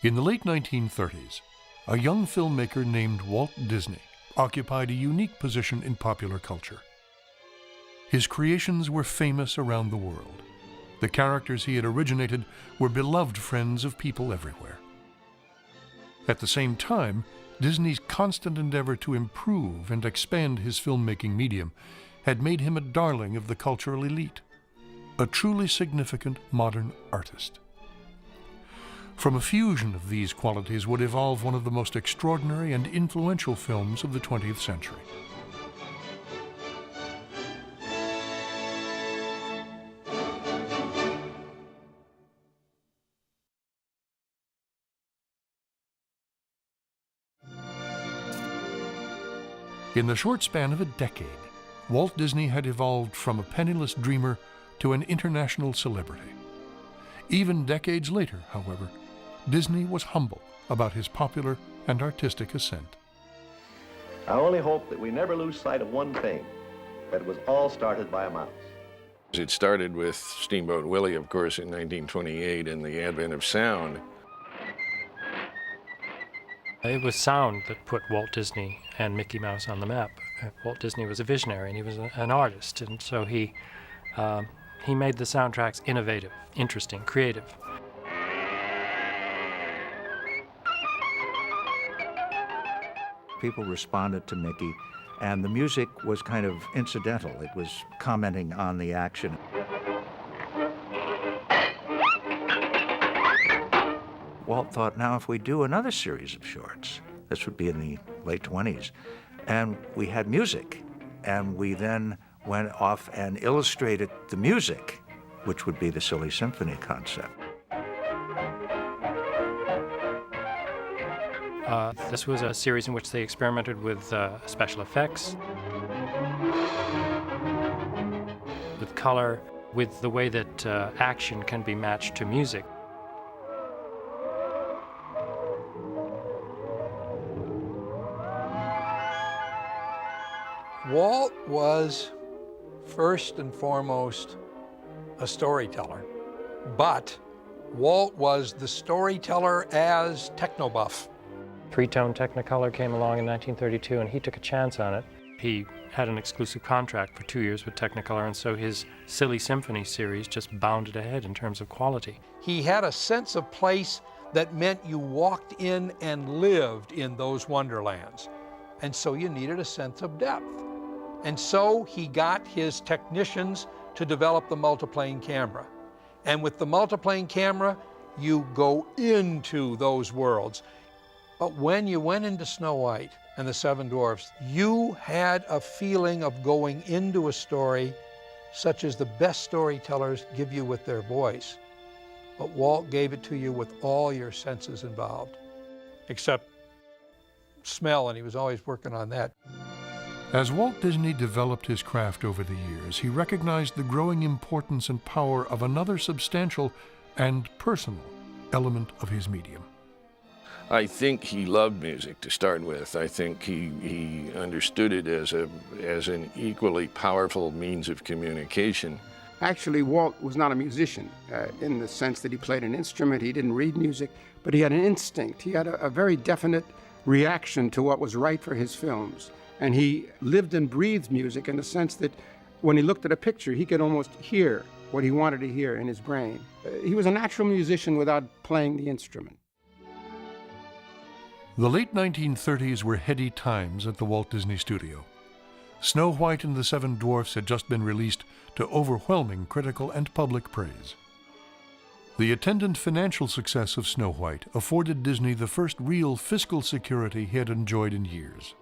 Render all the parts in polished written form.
In the late 1930s, a young filmmaker named Walt Disney occupied a unique position in popular culture. His creations were famous around the world. The characters he had originated were beloved friends of people everywhere. At the same time, Disney's constant endeavor to improve and expand his filmmaking medium had made him a darling of the cultural elite, a truly significant modern artist. From a fusion of these qualities would evolve one of the most extraordinary and influential films of the 20th century. In the short span of a decade, Walt Disney had evolved from a penniless dreamer to an international celebrity. Even decades later, however, Disney was humble about his popular and artistic ascent. I only hope that we never lose sight of one thing, that it was all started by a mouse. It started with Steamboat Willie, of course, in 1928 and the advent of sound. It was sound that put Walt Disney and Mickey Mouse on the map. Walt Disney was a visionary and he was an artist, and so he made the soundtracks innovative, interesting, creative. People responded to Mickey, and the music was kind of incidental. It was commenting on the action. Walt thought, now if we do another series of shorts, this would be in the late 20s, and we had music, and we then went off and illustrated the music, which would be the Silly Symphony concept. This was a series in which they experimented with special effects, with color, with the way that action can be matched to music. Walt was first and foremost a storyteller, but Walt was the storyteller as technobuff. Three-tone Technicolor came along in 1932, and he took a chance on it. He had an exclusive contract for 2 years with Technicolor, and so his Silly Symphony series just bounded ahead in terms of quality. He had a sense of place that meant you walked in and lived in those wonderlands. And so you needed a sense of depth. And so he got his technicians to develop the multiplane camera. And with the multiplane camera, you go into those worlds. But when you went into Snow White and the Seven Dwarfs, you had a feeling of going into a story such as the best storytellers give you with their voice. But Walt gave it to you with all your senses involved, except smell, and he was always working on that. As Walt Disney developed his craft over the years, he recognized the growing importance and power of another substantial and personal element of his medium. I think he loved music to start with. I think he understood it as an equally powerful means of communication. Actually, Walt was not a musician in the sense that he played an instrument. He didn't read music, but he had an instinct. He had a very definite reaction to what was right for his films. And he lived and breathed music in the sense that when he looked at a picture, he could almost hear what he wanted to hear in his brain. He was a natural musician without playing the instrument. The late 1930s were heady times at the Walt Disney Studio. Snow White and the Seven Dwarfs had just been released to overwhelming critical and public praise. The attendant financial success of Snow White afforded Disney the first real fiscal security he had enjoyed in years.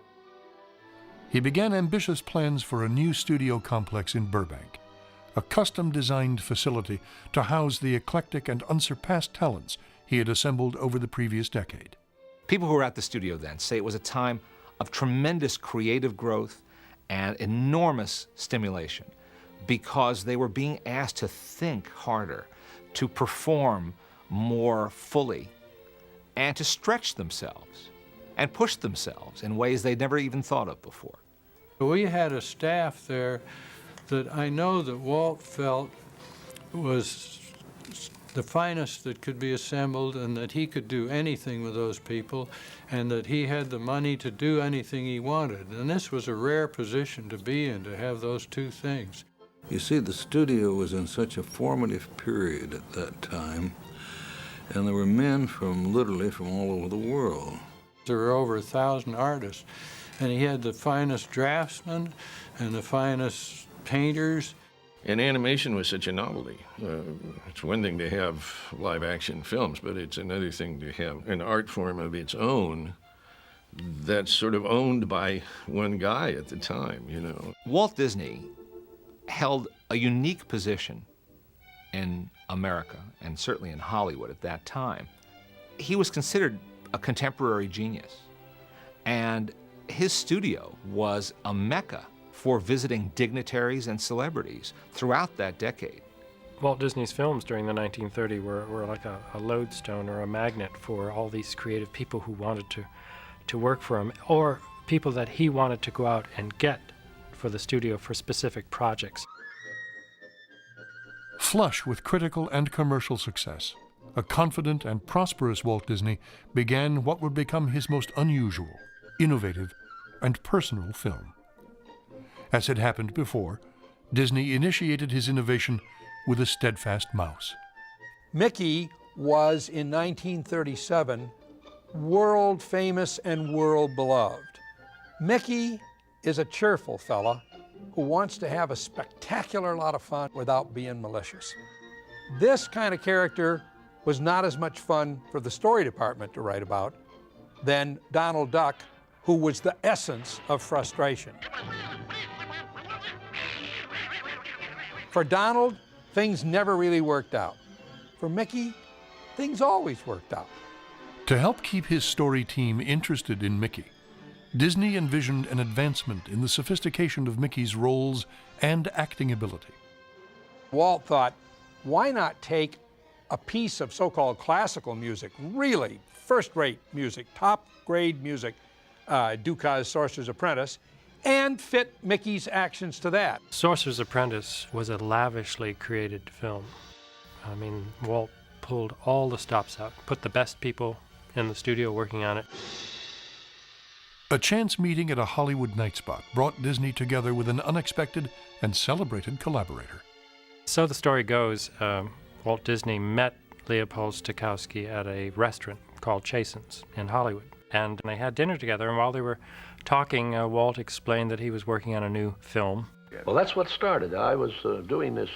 He began ambitious plans for a new studio complex in Burbank, a custom-designed facility to house the eclectic and unsurpassed talents he had assembled over the previous decade. People who were at the studio then say it was a time of tremendous creative growth and enormous stimulation because they were being asked to think harder, to perform more fully, and to stretch themselves and push themselves in ways they'd never even thought of before. We had a staff there that I know that Walt felt was the finest that could be assembled, and that he could do anything with those people, and that he had the money to do anything he wanted. And this was a rare position to be in, to have those two things. You see, the studio was in such a formative period at that time, and there were men literally from all over the world. There were over 1,000 artists, and he had the finest draftsmen and the finest painters. And animation was such a novelty. It's one thing to have live-action films, but it's another thing to have an art form of its own that's sort of owned by one guy at the time, you know. Walt Disney held a unique position in America, and certainly in Hollywood at that time. He was considered a contemporary genius, and his studio was a mecca for visiting dignitaries and celebrities throughout that decade. Walt Disney's films during the 1930s were like a lodestone or a magnet for all these creative people who wanted to work for him, or people that he wanted to go out and get for the studio for specific projects. Flush with critical and commercial success, a confident and prosperous Walt Disney began what would become his most unusual, innovative, and personal film. As had happened before, Disney initiated his innovation with a steadfast mouse. Mickey was, in 1937, world famous and world beloved. Mickey is a cheerful fella who wants to have a spectacular lot of fun without being malicious. This kind of character was not as much fun for the story department to write about than Donald Duck, who was the essence of frustration. For Donald, things never really worked out. For Mickey, things always worked out. To help keep his story team interested in Mickey, Disney envisioned an advancement in the sophistication of Mickey's roles and acting ability. Walt thought, why not take a piece of so-called classical music, really first-rate music, top-grade music, Dukas' Sorcerer's Apprentice, and fit Mickey's actions to that. Sorcerer's Apprentice was a lavishly created film. I mean, Walt pulled all the stops out, put the best people in the studio working on it. A chance meeting at a Hollywood night spot brought Disney together with an unexpected and celebrated collaborator. So the story goes, Walt Disney met Leopold Stokowski at a restaurant called Chasen's in Hollywood. And they had dinner together, and while they were talking, Walt explained that he was working on a new film. Well, that's what started. I was doing this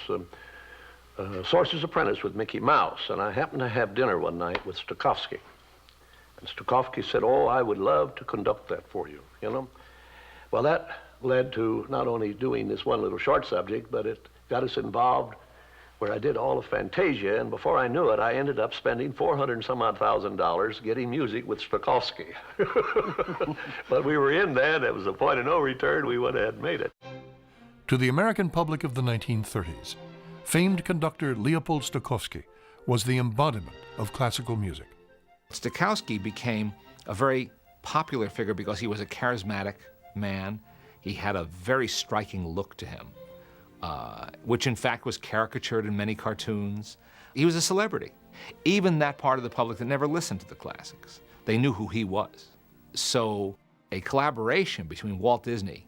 Sorcerer's Apprentice with Mickey Mouse, and I happened to have dinner one night with Stokowski. And Stokowski said, oh, I would love to conduct that for you, you know. Well, that led to not only doing this one little short subject, but it got us involved where I did all of Fantasia, and before I knew it, I ended up spending $400 and some odd thousand getting music with Stokowski. But we were in then, it was a point of no return, we went ahead and made it. To the American public of the 1930s, famed conductor Leopold Stokowski was the embodiment of classical music. Stokowski became a very popular figure because he was a charismatic man. He had a very striking look to him, which in fact was caricatured in many cartoons. He was a celebrity. Even that part of the public that never listened to the classics, they knew who he was. So a collaboration between Walt Disney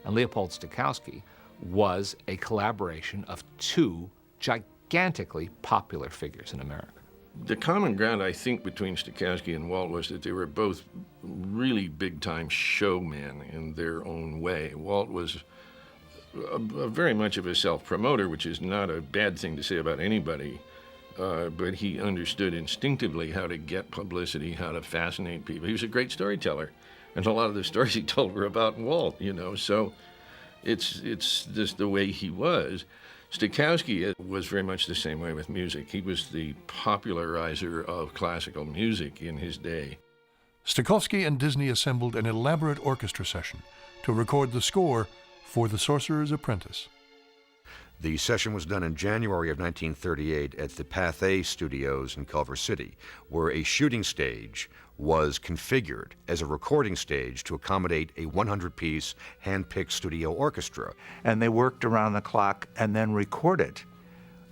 and Leopold Stokowski was a collaboration of two gigantically popular figures in America. The common ground, I think, between Stokowski and Walt was that they were both really big-time showmen in their own way. Walt was very much of a self-promoter, which is not a bad thing to say about anybody, but he understood instinctively how to get publicity, how to fascinate people. He was a great storyteller, and a lot of the stories he told were about Walt, you know, so it's just the way he was. Stokowski was very much the same way with music. He was the popularizer of classical music in his day. Stokowski and Disney assembled an elaborate orchestra session to record the score for The Sorcerer's Apprentice. The session was done in January of 1938 at the Pathé Studios in Culver City, where a shooting stage was configured as a recording stage to accommodate a 100-piece hand-picked studio orchestra. And they worked around the clock and then recorded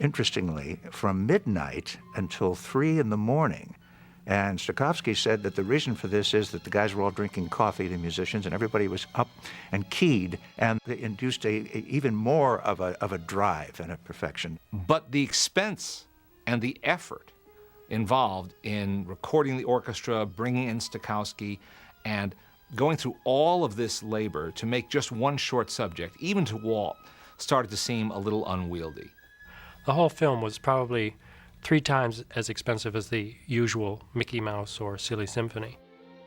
interestingly, from midnight until 3 in the morning. And Stokowski said that the reason for this is that the guys were all drinking coffee, the musicians, and everybody was up and keyed, and it induced even more of a drive and a perfection. But the expense and the effort involved in recording the orchestra, bringing in Stokowski, and going through all of this labor to make just one short subject, even to Walt, started to seem a little unwieldy. The whole film was probably 3 times as expensive as the usual Mickey Mouse or Silly Symphony.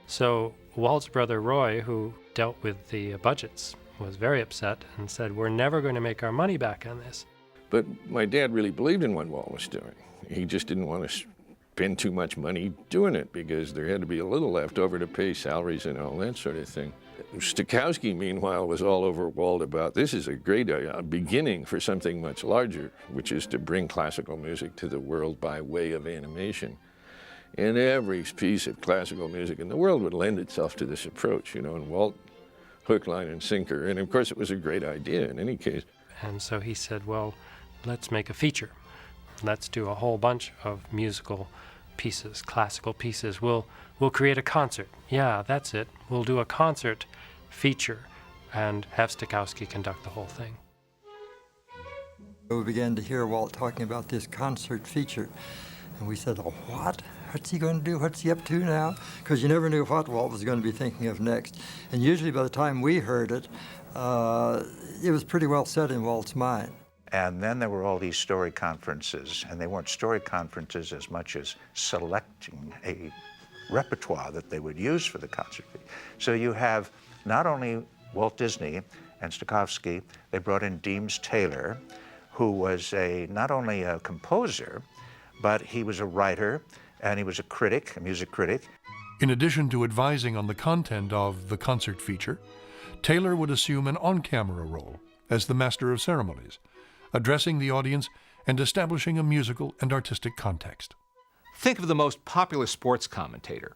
So Walt's brother Roy, who dealt with the budgets, was very upset and said, "We're never going to make our money back on this." But my dad really believed in what Walt was doing. He just didn't want to spend too much money doing it because there had to be a little left over to pay salaries and all that sort of thing. Stokowski, meanwhile, was all over Walt about this is a great beginning for something much larger, which is to bring classical music to the world by way of animation. And every piece of classical music in the world would lend itself to this approach, you know, and Walt, hook, line, and sinker. And of course, it was a great idea in any case. And so he said, well, let's make a feature. Let's do a whole bunch of musical pieces, classical pieces. We'll create a concert. Yeah, that's it. We'll do a concert feature and have Stokowski conduct the whole thing. We began to hear Walt talking about this concert feature, and we said, oh, what? What's he going to do? What's he up to now? Because you never knew what Walt was going to be thinking of next. And usually by the time we heard it, it was pretty well set in Walt's mind. And then there were all these story conferences, and they weren't story conferences as much as selecting a repertoire that they would use for the concert. So you have not only Walt Disney and Stokowski, they brought in Deems Taylor, who was not only a composer, but he was a writer, and he was a critic, a music critic. In addition to advising on the content of the concert feature, Taylor would assume an on-camera role as the master of ceremonies, addressing the audience and establishing a musical and artistic context. Think of the most popular sports commentator,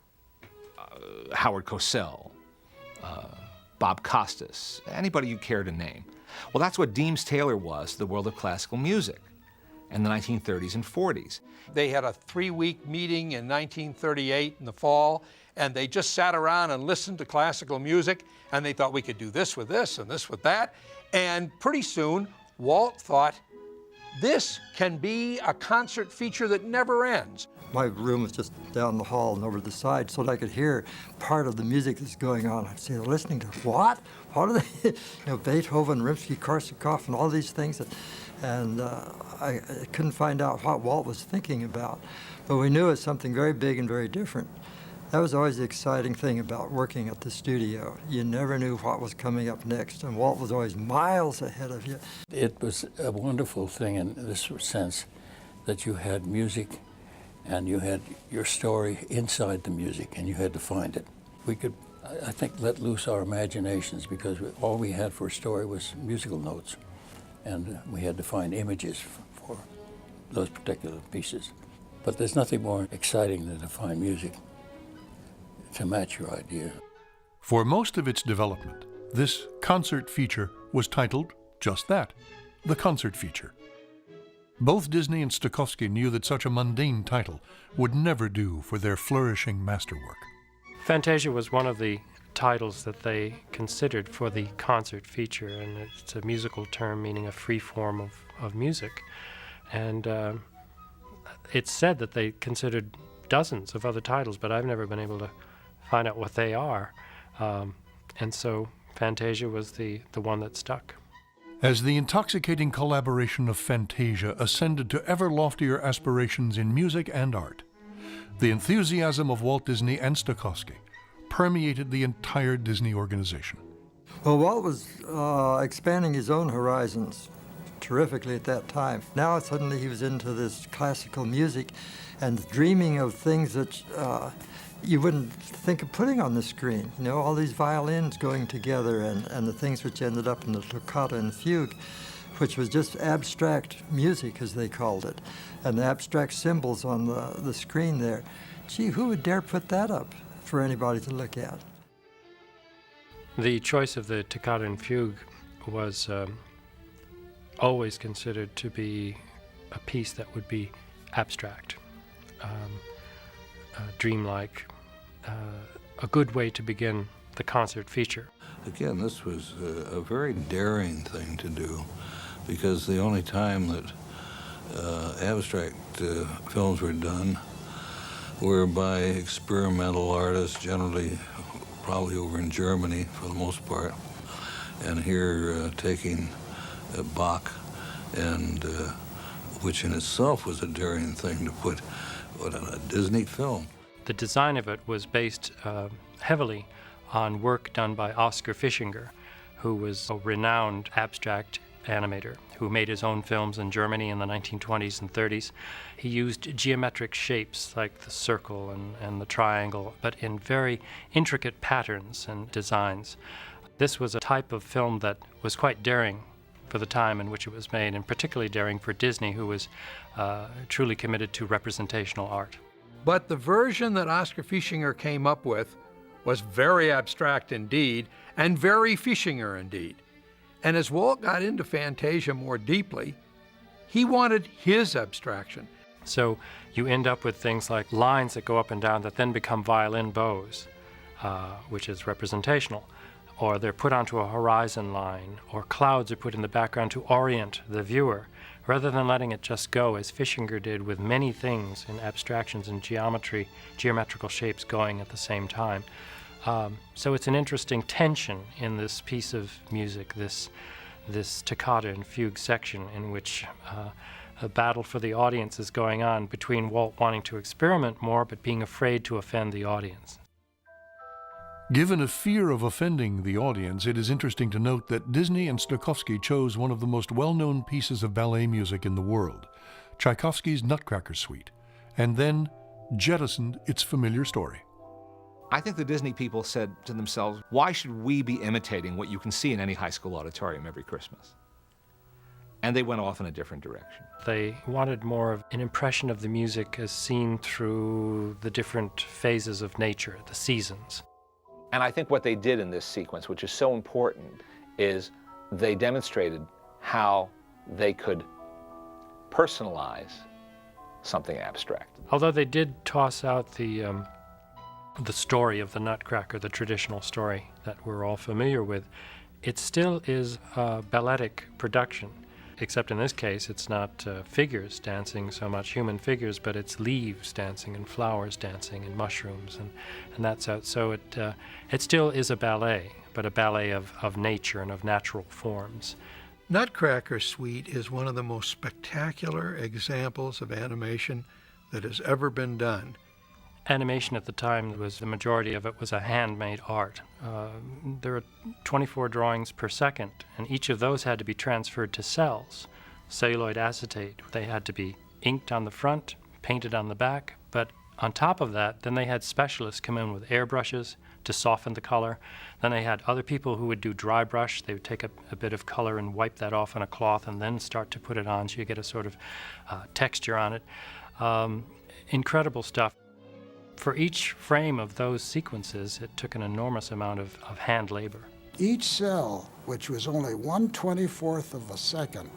Howard Cosell, Bob Costas, anybody you care to name. Well, that's what Deems Taylor was to the world of classical music in the 1930s and 40s. They had a 3-week meeting in 1938 in the fall, and they just sat around and listened to classical music, and they thought we could do this with this and this with that. And pretty soon, Walt thought, this can be a concert feature that never ends. My room was just down the hall and over the side so that I could hear part of the music that's going on. I'd say, they're listening to what? What are they? You know, Beethoven, Rimsky-Korsakov, and all these things. And I couldn't find out what Walt was thinking about. But we knew it was something very big and very different. That was always the exciting thing about working at the studio. You never knew what was coming up next, and Walt was always miles ahead of you. It was a wonderful thing in this sense that you had music and you had your story inside the music, and you had to find it. We could, I think, let loose our imaginations because all we had for a story was musical notes, and we had to find images for those particular pieces. But there's nothing more exciting than to find music to match your idea. For most of its development, this concert feature was titled just that, the concert feature. Both Disney and Stokowski knew that such a mundane title would never do for their flourishing masterwork. Fantasia was one of the titles that they considered for the concert feature, and it's a musical term meaning a free form of music. And it's said that they considered dozens of other titles, but I've never been able to find out what they are. And so Fantasia was the one that stuck. As the intoxicating collaboration of Fantasia ascended to ever loftier aspirations in music and art, the enthusiasm of Walt Disney and Stokowski permeated the entire Disney organization. Well, Walt was expanding his own horizons terrifically at that time. Now suddenly he was into this classical music and dreaming of things that you wouldn't think of putting on the screen. You know, all these violins going together and the things which ended up in the toccata and fugue, which was just abstract music, as they called it, and the abstract symbols on the screen there. Gee, who would dare put that up for anybody to look at? The choice of the toccata and fugue was always considered to be a piece that would be abstract, dreamlike, a good way to begin the concert feature. Again, this was a very daring thing to do, because the only time that abstract films were done were by experimental artists, generally probably over in Germany for the most part, and here taking Bach, and which in itself was a daring thing to put on a Disney film. The design of it was based heavily on work done by Oskar Fischinger, who was a renowned abstract animator who made his own films in Germany in the 1920s and 30s. He used geometric shapes like the circle and the triangle, but in very intricate patterns and designs. This was a type of film that was quite daring for the time in which it was made, and particularly daring for Disney, who was truly committed to representational art. But the version that Oskar Fischinger came up with was very abstract indeed, and very Fischinger indeed. And as Walt got into Fantasia more deeply, he wanted his abstraction. So you end up with things like lines that go up and down that then become violin bows, which is representational. Or they're put onto a horizon line, or clouds are put in the background to orient the viewer, rather than letting it just go, as Fischinger did with many things in abstractions and geometrical shapes going at the same time. So it's an interesting tension in this piece of music, this toccata and fugue section, in which a battle for the audience is going on between Walt wanting to experiment more but being afraid to offend the audience. Given a fear of offending the audience, it is interesting to note that Disney and Stokowski chose one of the most well-known pieces of ballet music in the world, Tchaikovsky's Nutcracker Suite, and then jettisoned its familiar story. I think the Disney people said to themselves, why should we be imitating what you can see in any high school auditorium every Christmas? And they went off in a different direction. They wanted more of an impression of the music as seen through the different phases of nature, the seasons. And I think what they did in this sequence, which is so important, is they demonstrated how they could personalize something abstract. Although they did toss out the story of the Nutcracker, the traditional story that we're all familiar with, it still is a balletic production. Except in this case, it's not figures dancing so much, human figures, but it's leaves dancing and flowers dancing and mushrooms, and that's out. So it still is a ballet, but a ballet of nature and of natural forms. Nutcracker Suite is one of the most spectacular examples of animation that has ever been done. Animation at the time the majority of it was a handmade art. There were 24 drawings per second, and each of those had to be transferred to cells. Celluloid acetate, they had to be inked on the front, painted on the back, but on top of that, then they had specialists come in with airbrushes to soften the color. Then they had other people who would do dry brush. They would take a bit of color and wipe that off on a cloth and then start to put it on so you get a sort of texture on it. Incredible stuff. For each frame of those sequences, it took an enormous amount of hand labor. Each cell, which was only 1/24th of a second,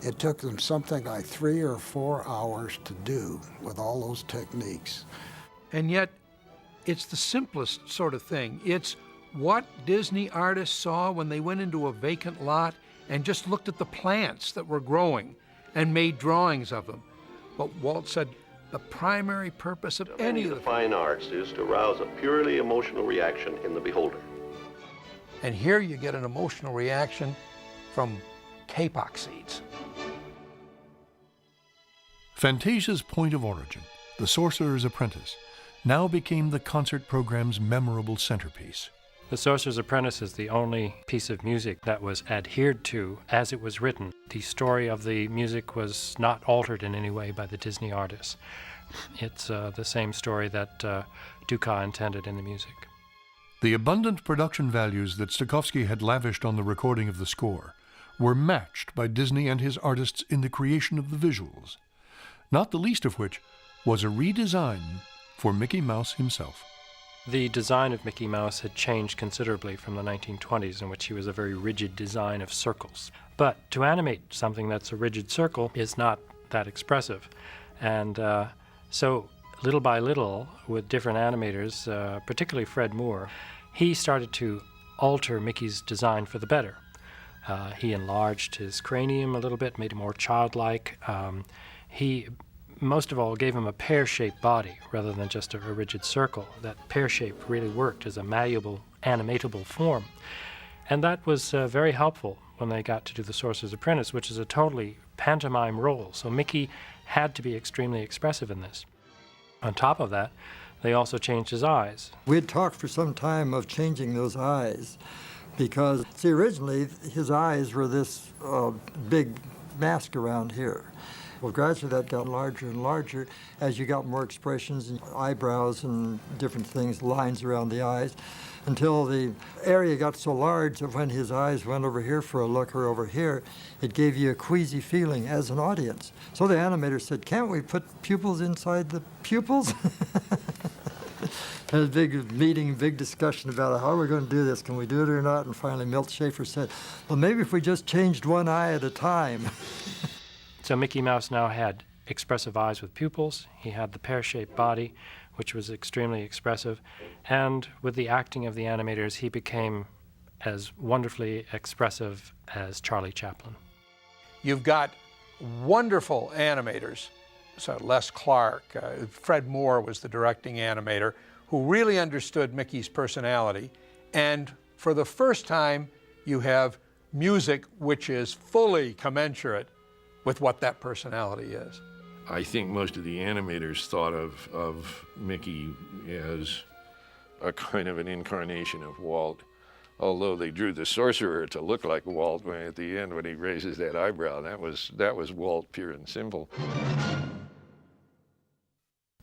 it took them something like 3 or 4 hours to do with all those techniques. And yet, it's the simplest sort of thing. It's what Disney artists saw when they went into a vacant lot and just looked at the plants that were growing and made drawings of them. But Walt said, the primary purpose of any of the fine arts is to arouse a purely emotional reaction in the beholder. And here you get an emotional reaction from kapok seeds. Fantasia's point of origin, The Sorcerer's Apprentice, now became the concert program's memorable centerpiece. The Sorcerer's Apprentice is the only piece of music that was adhered to as it was written. The story of the music was not altered in any way by the Disney artists. It's the same story that Dukas intended in the music. The abundant production values that Stokowski had lavished on the recording of the score were matched by Disney and his artists in the creation of the visuals, not the least of which was a redesign for Mickey Mouse himself. The design of Mickey Mouse had changed considerably from the 1920s, in which he was a very rigid design of circles. But to animate something that's a rigid circle is not that expressive. And so little by little, with different animators, particularly Fred Moore, he started to alter Mickey's design for the better. He enlarged his cranium a little bit, made it more childlike. He, most of all, gave him a pear-shaped body rather than just a rigid circle. That pear shape really worked as a malleable, animatable form. And that was very helpful when they got to do The Sorcerer's Apprentice, which is a totally pantomime role. So Mickey had to be extremely expressive in this. On top of that, they also changed his eyes. We had talked for some time of changing those eyes because, see, originally his eyes were this big mask around here. Well, gradually that got larger and larger as you got more expressions and eyebrows and different things, lines around the eyes, until the area got so large that when his eyes went over here for a look or over here, it gave you a queasy feeling as an audience. So the animator said, can't we put pupils inside the pupils? There was a big meeting, big discussion about how are we going to do this, can we do it or not? And finally Milt Schaefer said, well, maybe if we just changed one eye at a time. So Mickey Mouse now had expressive eyes with pupils. He had the pear-shaped body, which was extremely expressive. And with the acting of the animators, he became as wonderfully expressive as Charlie Chaplin. You've got wonderful animators. So Les Clark, Fred Moore was the directing animator, who really understood Mickey's personality. And for the first time, you have music which is fully commensurate with what that personality is. I think most of the animators thought of Mickey as a kind of an incarnation of Walt, although they drew the sorcerer to look like Walt at the end when he raises that eyebrow. That was Walt, pure and simple.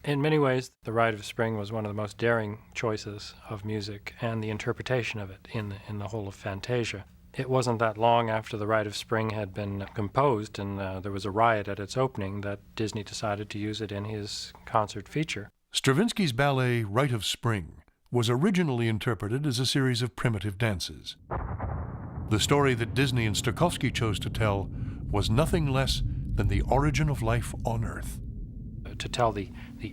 In many ways, The Rite of Spring was one of the most daring choices of music and the interpretation of it in the whole of Fantasia. It wasn't that long after The Rite of Spring had been composed and there was a riot at its opening that Disney decided to use it in his concert feature. Stravinsky's ballet Rite of Spring was originally interpreted as a series of primitive dances. The story that Disney and Stokowski chose to tell was nothing less than the origin of life on Earth. To tell the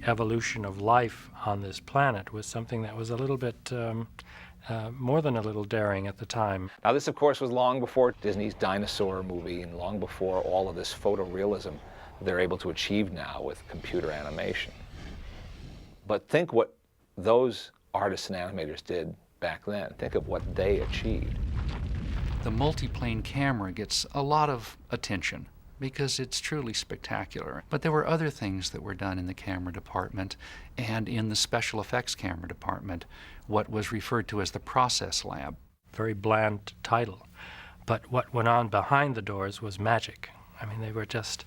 evolution of life on this planet was something that was a little bit more than a little daring at the time. Now this, of course, was long before Disney's dinosaur movie and long before all of this photorealism they're able to achieve now with computer animation. But think what those artists and animators did back then. Think of what they achieved. The multiplane camera gets a lot of attention because it's truly spectacular. But there were other things that were done in the camera department and in the special effects camera department, what was referred to as the process lab. Very bland title. But what went on behind the doors was magic. I mean, they were just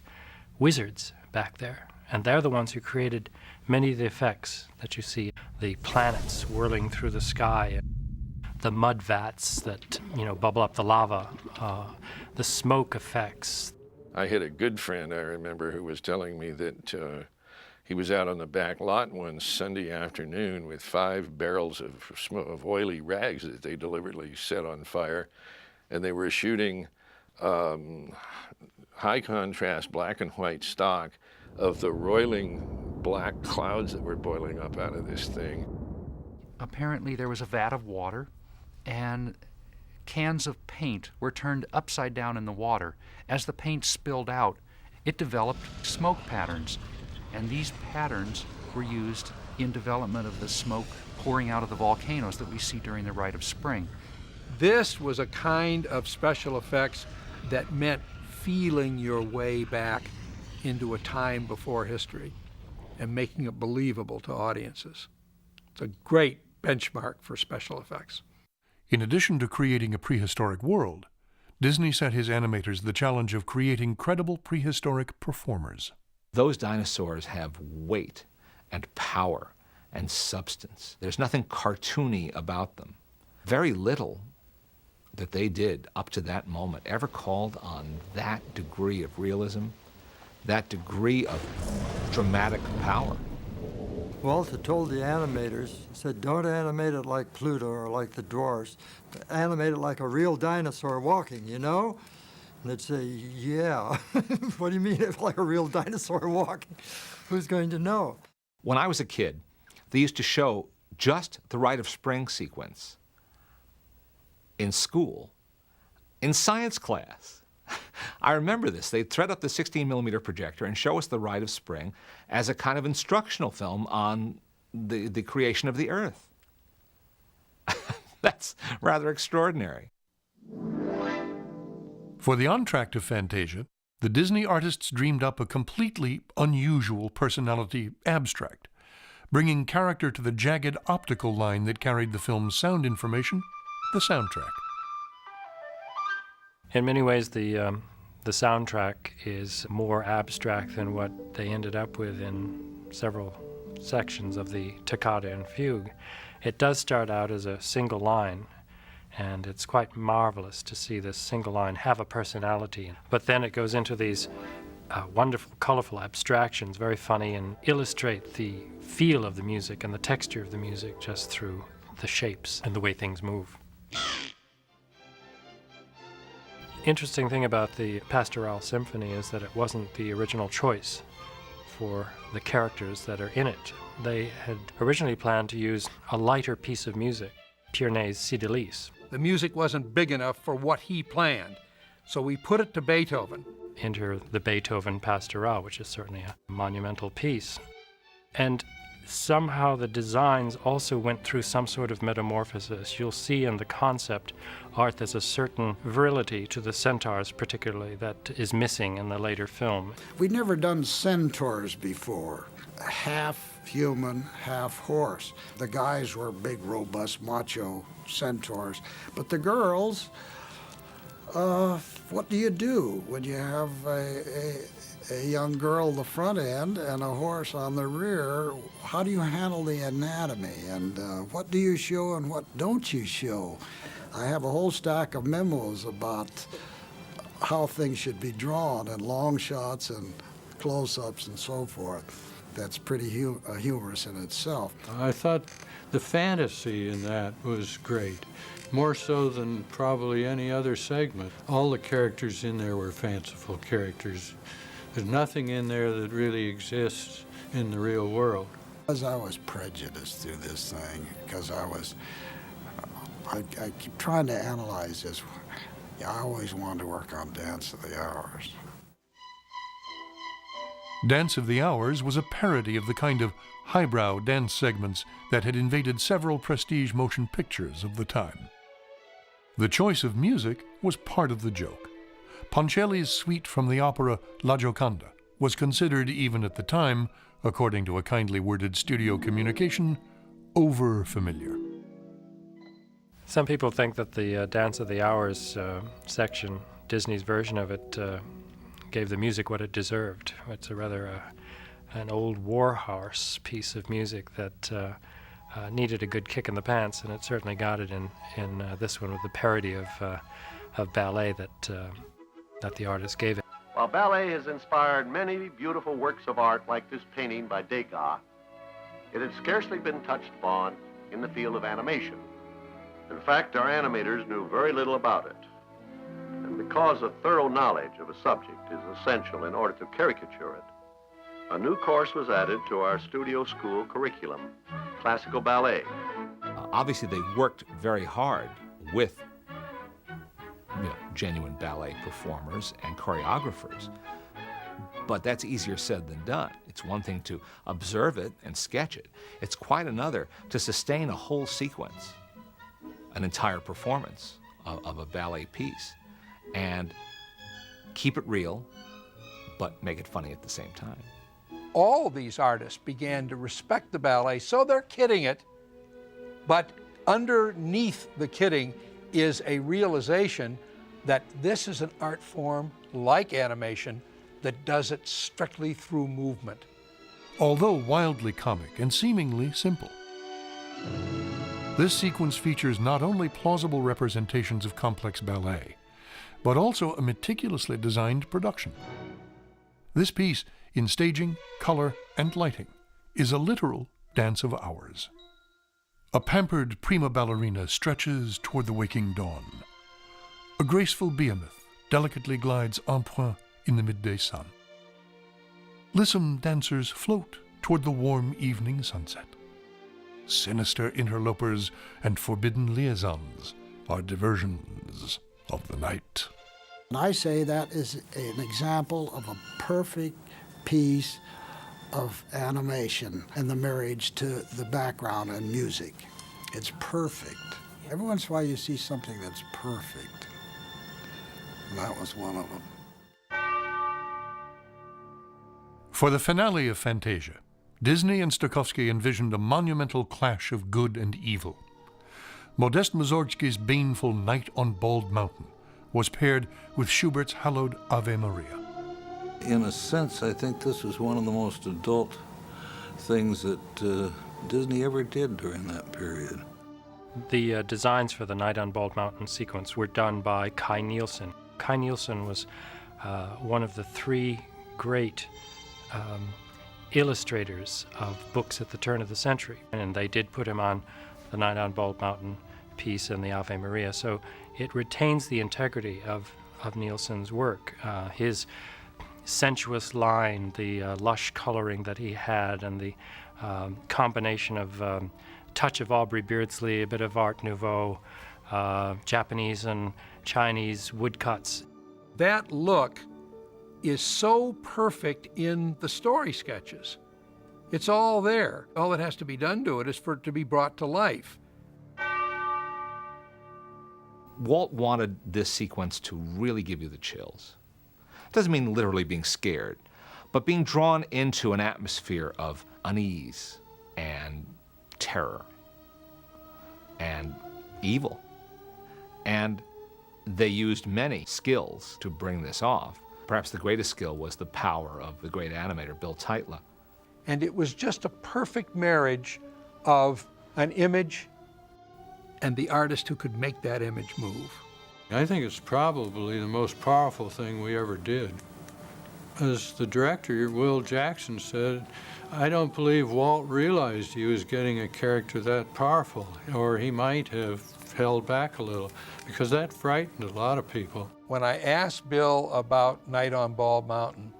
wizards back there. And they're the ones who created many of the effects that you see. The planets whirling through the sky, the mud vats that, bubble up the lava, the smoke effects. I had a good friend, I remember, who was telling me that he was out on the back lot one Sunday afternoon with 5 barrels of oily rags that they deliberately set on fire, and they were shooting high contrast black and white stock of the roiling black clouds that were boiling up out of this thing. Apparently there was a vat of water, and cans of paint were turned upside down in the water. As the paint spilled out, it developed smoke patterns, and these patterns were used in development of the smoke pouring out of the volcanoes that we see during the Rite of Spring. This was a kind of special effects that meant feeling your way back into a time before history and making it believable to audiences. It's a great benchmark for special effects. In addition to creating a prehistoric world, Disney set his animators the challenge of creating credible prehistoric performers. Those dinosaurs have weight and power and substance. There's nothing cartoony about them. Very little that they did up to that moment ever called on that degree of realism, that degree of dramatic power. Walter told the animators, he said, don't animate it like Pluto or like the dwarfs. Animate it like a real dinosaur walking, you know? And they'd say, yeah. What do you mean it's like a real dinosaur walking? Who's going to know? When I was a kid, they used to show just the Rite of Spring sequence in school, in science class. I remember this. They'd thread up the 16mm projector and show us the Rite of Spring as a kind of instructional film on the creation of the Earth. That's rather extraordinary. For the entr'acte of Fantasia, the Disney artists dreamed up a completely unusual personality abstract, bringing character to the jagged optical line that carried the film's sound information, the soundtrack. In many ways, the soundtrack is more abstract than what they ended up with in several sections of the toccata and fugue. It does start out as a single line, and it's quite marvelous to see this single line have a personality. But then it goes into these wonderful, colorful abstractions, very funny, and illustrate the feel of the music and the texture of the music just through the shapes and the way things move. Interesting thing about the Pastoral Symphony is that it wasn't the original choice for the characters that are in it. They had originally planned to use a lighter piece of music, Tierney's Cydalise. The music wasn't big enough for what he planned, so we put it to Beethoven. Enter the Beethoven Pastoral, which is certainly a monumental piece. And somehow the designs also went through some sort of metamorphosis. You'll see in the concept art there's a certain virility to the centaurs particularly that is missing in the later film. We'd never done centaurs before. Half human, half horse. The guys were big, robust, macho centaurs. But the girls, what do you do when you have a young girl at the front end and a horse on the rear? How do you handle the anatomy, and what do you show and what don't you show? I have a whole stack of memos about how things should be drawn, and long shots and close-ups and so forth. That's pretty humorous in itself. I thought the fantasy in that was great, more so than probably any other segment. All the characters in there were fanciful characters. There's nothing in there that really exists in the real world. Because I was prejudiced through this thing, because I keep trying to analyze this. I always wanted to work on Dance of the Hours. Dance of the Hours was a parody of the kind of highbrow dance segments that had invaded several prestige motion pictures of the time. The choice of music was part of the joke. Ponchielli's suite from the opera La Gioconda was considered, even at the time, according to a kindly worded studio communication, over-familiar. Some people think that the Dance of the Hours section, Disney's version of it, gave the music what it deserved. It's a rather an old warhorse piece of music that needed a good kick in the pants, and it certainly got it in this one with the parody of ballet that the artist gave it. While ballet has inspired many beautiful works of art like this painting by Degas, it had scarcely been touched upon in the field of animation. In fact, our animators knew very little about it. And because a thorough knowledge of a subject is essential in order to caricature it, a new course was added to our studio school curriculum, classical ballet. Obviously, they worked very hard with genuine ballet performers and choreographers. But that's easier said than done. It's one thing to observe it and sketch it. It's quite another to sustain a whole sequence, an entire performance of a ballet piece, and keep it real, but make it funny at the same time. All these artists began to respect the ballet, so they're kidding it, but underneath the kidding is a realization that this is an art form like animation that does it strictly through movement. Although wildly comic and seemingly simple, this sequence features not only plausible representations of complex ballet, but also a meticulously designed production. This piece, in staging, color, and lighting, is a literal dance of hours. A pampered prima ballerina stretches toward the waking dawn. A graceful behemoth delicately glides en pointe in the midday sun. Lissom dancers float toward the warm evening sunset. Sinister interlopers and forbidden liaisons are diversions of the night. And I say that is an example of a perfect piece of animation and the marriage to the background and music. It's perfect. Every once in a while you see something that's perfect. And that was one of them. For the finale of Fantasia, Disney and Stokowski envisioned a monumental clash of good and evil. Modest Mussorgsky's baneful Night on Bald Mountain was paired with Schubert's hallowed Ave Maria. In a sense, I think this was one of the most adult things that Disney ever did during that period. The designs for the Night on Bald Mountain sequence were done by Kai Nielsen. Kai Nielsen was one of the three great illustrators of books at the turn of the century, and they did put him on the Night on Bald Mountain piece and the Ave Maria, so it retains the integrity of Nielsen's work. His sensuous line, the lush coloring that he had, and the combination of touch of Aubrey Beardsley, a bit of Art Nouveau, Japanese and Chinese woodcuts. That look is so perfect in the story sketches. It's all there. All that has to be done to it is for it to be brought to life. Walt wanted this sequence to really give you the chills. It doesn't mean literally being scared, but being drawn into an atmosphere of unease and terror and evil. And they used many skills to bring this off. Perhaps the greatest skill was the power of the great animator, Bill Teitla. And it was just a perfect marriage of an image and the artist who could make that image move. I think it's probably the most powerful thing we ever did. As the director, Will Jackson, said, I don't believe Walt realized he was getting a character that powerful, or he might have held back a little, because that frightened a lot of people. When I asked Bill about Night on Bald Mountain,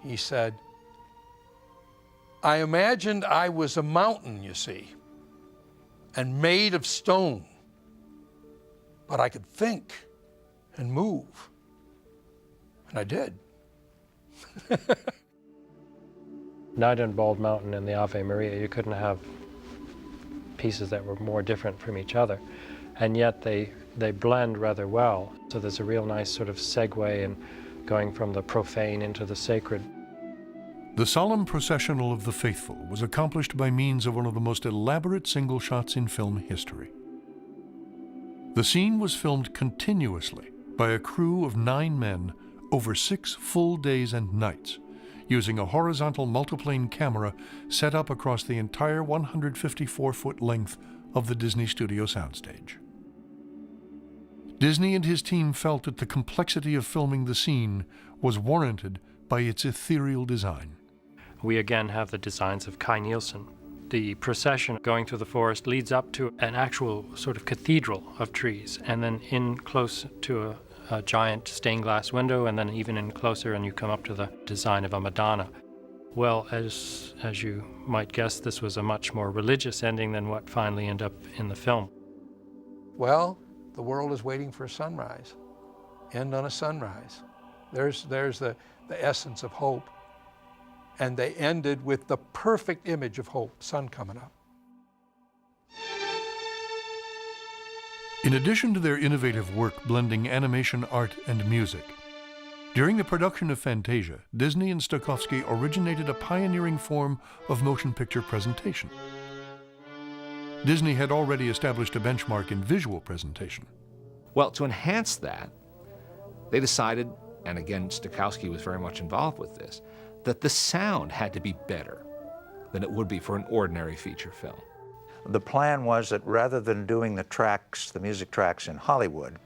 he said, I imagined I was a mountain, you see, and made of stone, but I could think and move, and I did. Night on Bald Mountain and the Ave Maria, you couldn't have pieces that were more different from each other, and yet they blend rather well. So there's a real nice sort of segue in going from the profane into the sacred. The solemn processional of the faithful was accomplished by means of one of the most elaborate single shots in film history. The scene was filmed continuously by a crew of 9 men over 6 full days and nights, using a horizontal multiplane camera set up across the entire 154-foot length of the Disney Studio soundstage. Disney and his team felt that the complexity of filming the scene was warranted by its ethereal design. We again have the designs of Kai Nielsen. The procession going through the forest leads up to an actual sort of cathedral of trees, and then in close to a giant stained glass window, and then even in closer and you come up to the design of a Madonna. Well, as you might guess, this was a much more religious ending than what finally ended up in the film. Well, the world is waiting for a sunrise. End on a sunrise. There's the essence of hope. And they ended with the perfect image of hope, sun coming up. In addition to their innovative work blending animation, art, and music, during the production of Fantasia, Disney and Stokowski originated a pioneering form of motion picture presentation. Disney had already established a benchmark in visual presentation. Well, to enhance that, they decided, and again, Stokowski was very much involved with this, that the sound had to be better than it would be for an ordinary feature film. The plan was that rather than doing the music tracks in Hollywood,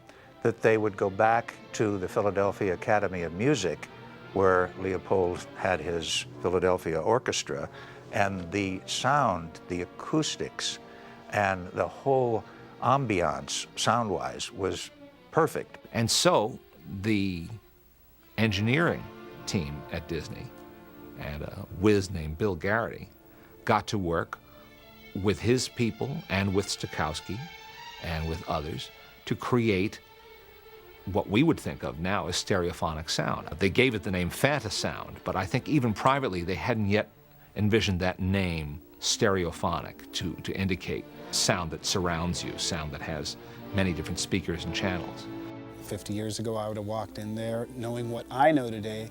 that they would go back to the Philadelphia Academy of Music, where Leopold had his Philadelphia Orchestra, And the sound, the acoustics, and the whole ambiance, sound-wise, was perfect. And so the engineering team at Disney and a whiz named Bill Garrity got to work with his people and with Stokowski and with others to create what we would think of now as stereophonic sound. They gave it the name Fantasound, but I think even privately they hadn't yet envisioned that name stereophonic to indicate sound that surrounds you, sound that has many different speakers and channels. 50 years ago, I would have walked in there knowing what I know today,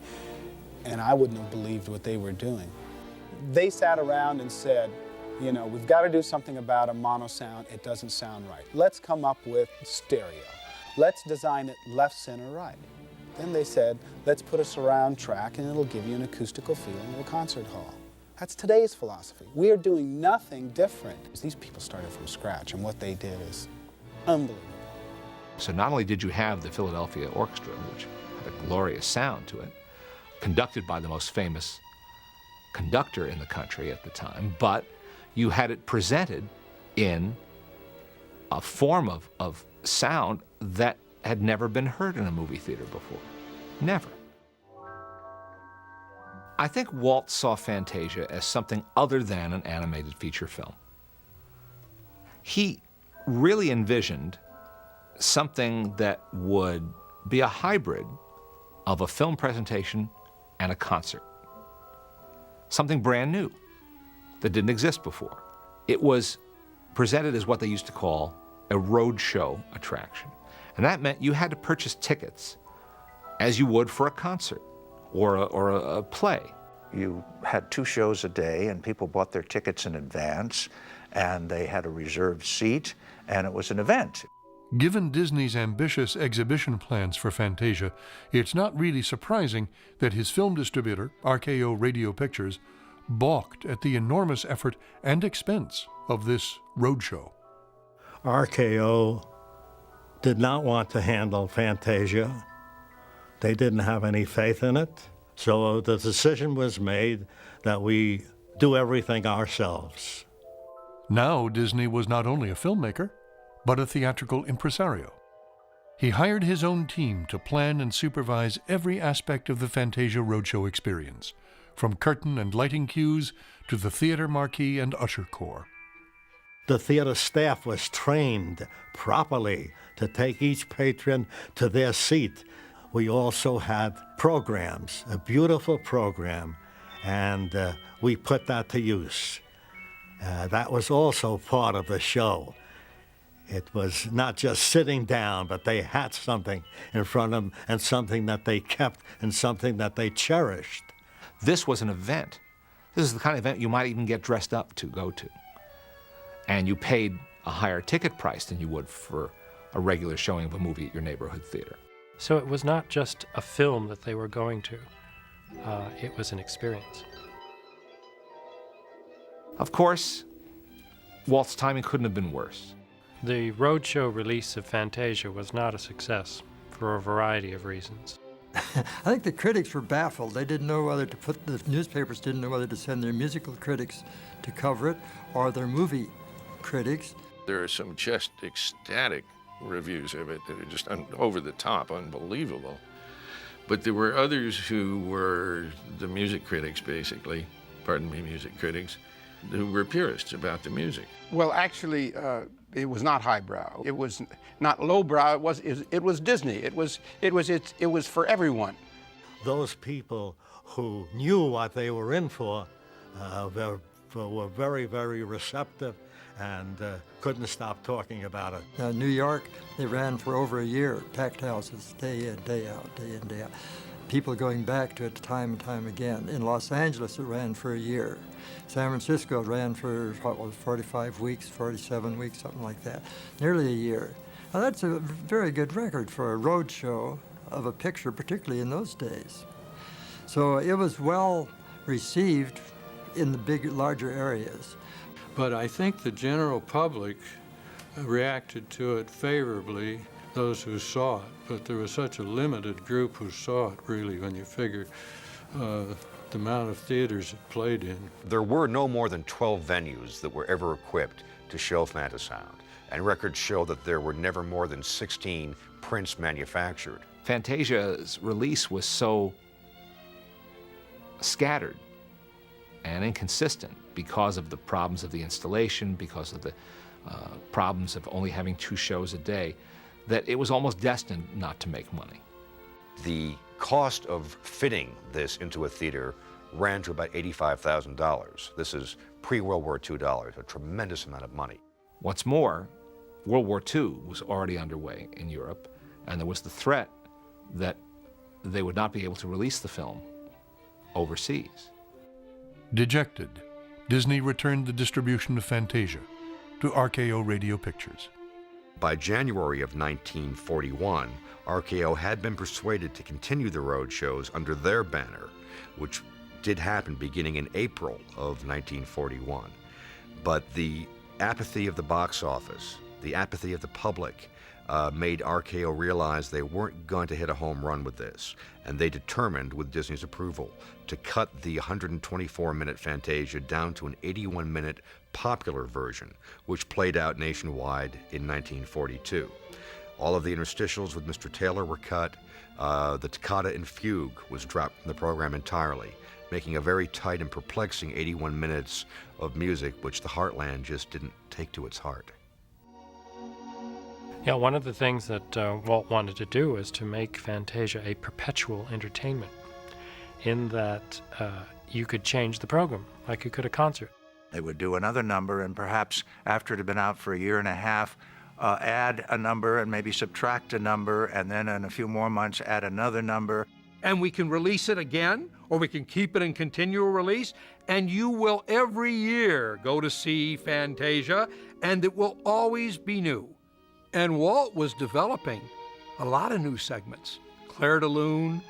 and I wouldn't have believed what they were doing. They sat around and said, you know, we've got to do something about a mono sound. It doesn't sound right. Let's come up with stereo. Let's design it left, center, right. Then they said, let's put a surround track and it'll give you an acoustical feeling of a concert hall. That's today's philosophy. We are doing nothing different. These people started from scratch, and what they did is unbelievable. So not only did you have the Philadelphia Orchestra, which had a glorious sound to it, conducted by the most famous conductor in the country at the time, but you had it presented in a form of sound that had never been heard in a movie theater before. Never. I think Walt saw Fantasia as something other than an animated feature film. He really envisioned something that would be a hybrid of a film presentation and a concert. Something brand new that didn't exist before. It was presented as what they used to call a roadshow attraction. And that meant you had to purchase tickets as you would for a concert or a play. You had 2 shows a day, and people bought their tickets in advance, and they had a reserved seat, and it was an event. Given Disney's ambitious exhibition plans for Fantasia, it's not really surprising that his film distributor, RKO Radio Pictures, balked at the enormous effort and expense of this roadshow. RKO did not want to handle Fantasia. They didn't have any faith in it. So the decision was made that we do everything ourselves. Now Disney was not only a filmmaker, but a theatrical impresario. He hired his own team to plan and supervise every aspect of the Fantasia Roadshow experience, from curtain and lighting cues to the theater marquee and usher corps. The theater staff was trained properly to take each patron to their seat. We also had programs, a beautiful program, and we put that to use. That was also part of the show. It was not just sitting down, but they had something in front of them, and something that they kept, and something that they cherished. This was an event. This is the kind of event you might even get dressed up to go to. And you paid a higher ticket price than you would for a regular showing of a movie at your neighborhood theater. So it was not just a film that they were going to. It was an experience. Of course, Walt's timing couldn't have been worse. The roadshow release of Fantasia was not a success for a variety of reasons. I think the critics were baffled. They didn't know whether to put, the newspapers didn't know whether to send their musical critics to cover it or their movie critics. There are some just ecstatic reviews of it that are just over the top, unbelievable. But there were others who were the music critics, basically, music critics, who were purists about the music. Well, actually, it was not highbrow. It was not lowbrow. It was Disney. It was for everyone. Those people who knew what they were in for were very, very receptive and couldn't stop talking about it. New York, they ran for over a year, packed houses, day in, day out, day in, day out. People going back to it time and time again. In Los Angeles, it ran for a year. San Francisco ran for, 45 weeks, 47 weeks, something like that, nearly a year. Now, that's a very good record for a road show of a picture, particularly in those days. So it was well received in the larger areas. But I think the general public reacted to it favorably, those who saw it. But there was such a limited group who saw it, really, when you figure the amount of theaters it played in. There were no more than 12 venues that were ever equipped to show Fantasound, and records show that there were never more than 16 prints manufactured. Fantasia's release was so scattered and inconsistent because of the problems of the installation, because of the problems of only having 2 shows a day, that it was almost destined not to make money. The cost of fitting this into a theater ran to about $85,000. This is pre-World War II dollars, a tremendous amount of money. What's more, World War II was already underway in Europe, and there was the threat that they would not be able to release the film overseas. Dejected, Disney returned the distribution of Fantasia to RKO Radio Pictures. By January of 1941, RKO had been persuaded to continue the road shows under their banner, which did happen beginning in April of 1941. But the apathy of the box office, the apathy of the public, made RKO realize they weren't going to hit a home run with this, and they determined, with Disney's approval, to cut the 124-minute Fantasia down to an 81-minute popular version, which played out nationwide in 1942. All of the interstitials with Mr. Taylor were cut. The toccata and fugue was dropped from the program entirely, making a very tight and perplexing 81 minutes of music which the Heartland just didn't take to its heart. Yeah, one of the things that Walt wanted to do was to make Fantasia a perpetual entertainment, in that you could change the program like you could a concert. They would do another number, and perhaps after it had been out for a year and a half, add a number and maybe subtract a number, and then in a few more months add another number. And we can release it again, or we can keep it in continual release, and you will every year go to see Fantasia, and it will always be new. And Walt was developing a lot of new segments. Clair de Lune,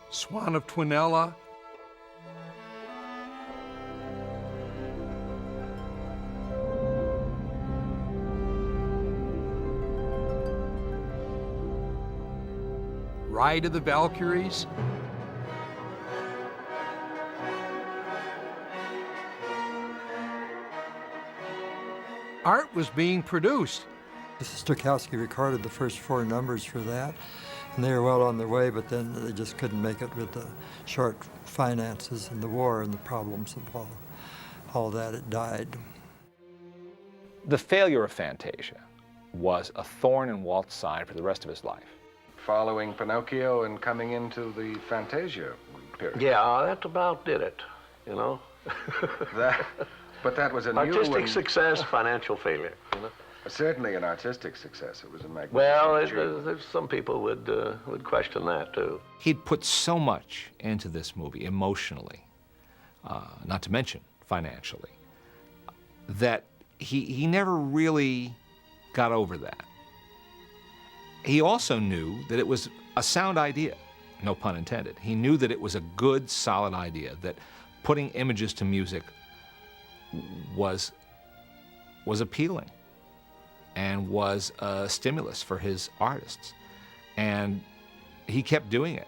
Swan of Twinella, Ride of the Valkyries, art was being produced. Stokowski recorded the first 4 numbers for that, and they were well on their way, but then they just couldn't make it with the short finances and the war and the problems of all that. It died. The failure of Fantasia was a thorn in Walt's side for the rest of his life. Following Pinocchio and coming into the Fantasia period. Yeah, that about did it, you know. But that was a new artistic success, financial failure, you know. Certainly an artistic success. It was a magnificent Well, some people would question that, too. He'd put so much into this movie emotionally, not to mention financially, that he never really got over that. He also knew that it was a sound idea, no pun intended. He knew that it was a good, solid idea, that putting images to music was appealing and was a stimulus for his artists. And he kept doing it.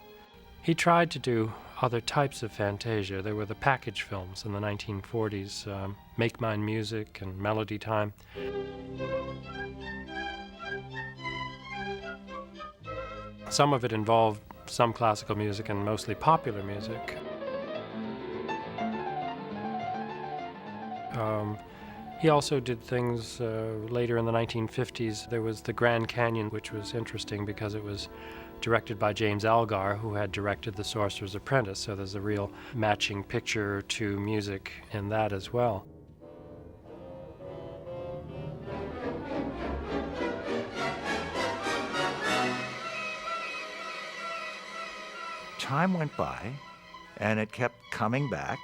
He tried to do other types of Fantasia. There were the package films in the 1940s, Make Mine Music and Melody Time. Some of it involved some classical music and mostly popular music. He also did things later in the 1950s. There was the Grand Canyon, which was interesting because it was directed by James Algar, who had directed The Sorcerer's Apprentice, so there's a real matching picture to music in that as well. Time went by, and it kept coming back,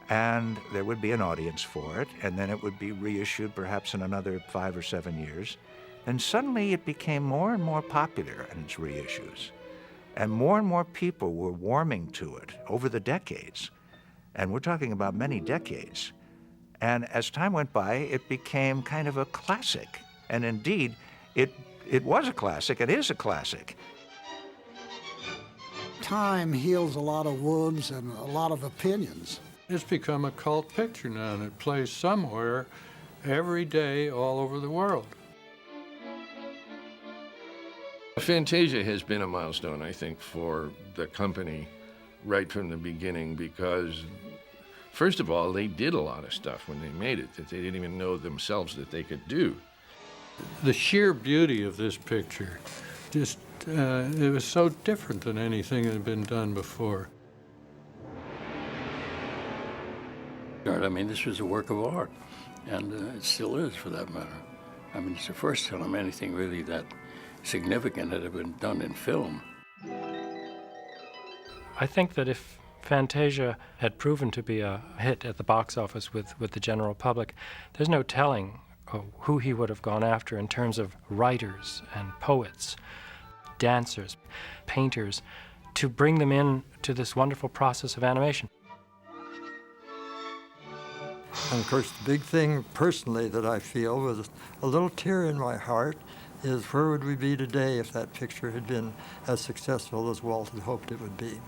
and there would be an audience for it, and then it would be reissued perhaps in another 5 or 7 years. And suddenly it became more and more popular in its reissues, and more people were warming to it over the decades. And we're talking about many decades. And as time went by, it became kind of a classic. And indeed, it was a classic, it is a classic. time heals a lot of wounds and a lot of opinions. It's become a cult picture now, and it plays somewhere every day all over the world. Fantasia has been a milestone, I think, for the company right from the beginning because, first of all, they did a lot of stuff when they made it that they didn't even know themselves that they could do. The sheer beauty of this picture, just, it was so different than anything that had been done before. I mean, this was a work of art, and it still is, for that matter. I mean, it's the first time anything really that significant had been done in film. I think that if Fantasia had proven to be a hit at the box office with the general public, there's no telling who he would have gone after in terms of writers and poets, dancers, painters, to bring them in to this wonderful process of animation. And of course, the big thing personally that I feel with a little tear in my heart is where would we be today if that picture had been as successful as Walt had hoped it would be.